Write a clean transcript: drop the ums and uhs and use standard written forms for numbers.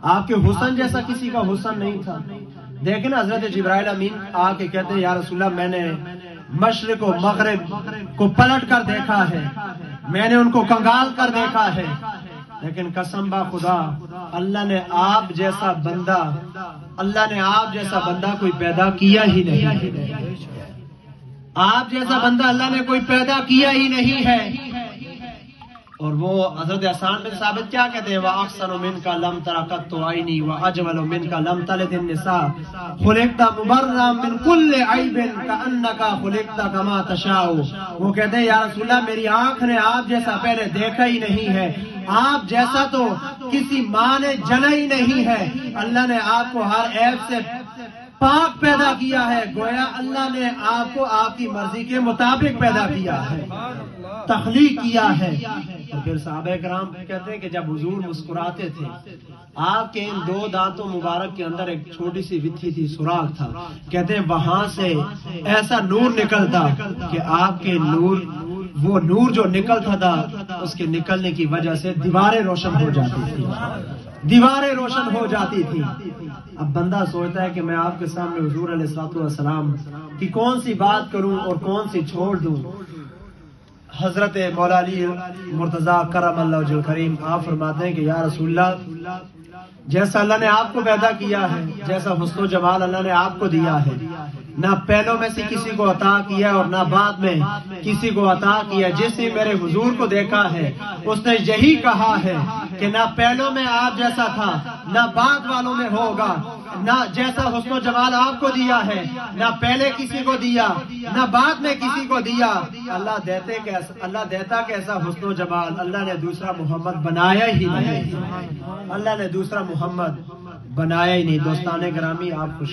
آپ کے حسن جیسا کسی کا حسن نہیں تھا. دیکھیں نا حضرت جبرائیل امین آ کے کہتے ہیں یا رسول اللہ میں نے مشرق و مغرب کو پلٹ کر دیکھا ہے, میں نے ان کو کنگال کر دیکھا ہے, لیکن قسم با خدا اللہ نے آپ جیسا بندہ کوئی پیدا کیا ہی نہیں. آپ جیسا بندہ اللہ نے کوئی پیدا کیا ہی نہیں ہے. اور وہ حضرت حسان بن ثابت کیا کہتے ہیں وَأَحْسَنُ مِنْكَ لَمْ تَرَ قَطُّ عَيْنِي وَأَجْمَلُ مِنْكَ لَمْ تَلِدِ النِّسَاءُ خُلِقْتَ مُبَرًّا مِنْ كُلِّ عَيْبٍ كَأَنَّكَ خُلِقْتَ كَمَا تَشَاءُ. وہ کہتے ہیں یا رسول اللہ میری آنکھ نے آپ جیسا پہلے دیکھا ہی نہیں ہے, آپ جیسا تو کسی ماں نے جنا ہی نہیں ہے. اللہ نے آپ کو ہر عیب سے پاک پیدا کیا ہے, گویا اللہ نے آپ کو آپ کی مرضی کے مطابق پیدا کیا ہے, تخلیق کیا ہے. اور پھر صحابہ کرام کہتے ہیں کہ جب حضور مسکراتے تھے آپ کے ان دو دانتوں مبارک کے اندر ایک چھوٹی سی وتھی تھی, سوراخ تھا, کہتے ہیں وہاں سے ایسا نور نکلتا کہ آپ کے وہ نور جو نکلتا تھا اس کے نکلنے کی وجہ سے دیواریں روشن ہو جاتی تھی. اب بندہ سوچتا ہے کہ میں آپ کے سامنے حضور علیہ الصلوۃ والسلام کی کون سی بات کروں اور کون سی چھوڑ دوں. حضرت مولا علی مرتضیٰ کرم اللہ وجہ الکریم آپ فرماتے ہیں کہ یا رسول اللہ جیسا اللہ نے آپ کو پیدا کیا ہے, جیسا حسن و جمال اللہ نے آپ کو دیا ہے, نہ پہلوں میں سے کسی کو عطا کیا اور نہ بعد میں کسی کو عطا کیا. جس نے میرے حضور کو دیکھا ہے اس نے یہی کہا ہے کہ نہ پہلوں میں آپ جیسا تھا نہ بعد والوں میں ہوگا, نہ جیسا حسن و جمال آپ کو دیا ہے نہ پہلے کسی کو دیا نہ بعد میں کسی کو دیا. اللہ دیتا کیسا حسن و جمال, اللہ نے دوسرا محمد بنایا ہی نہیں, اللہ نے دوسرا محمد بنایا ہی نہیں. دوستان گرامی آپ خوش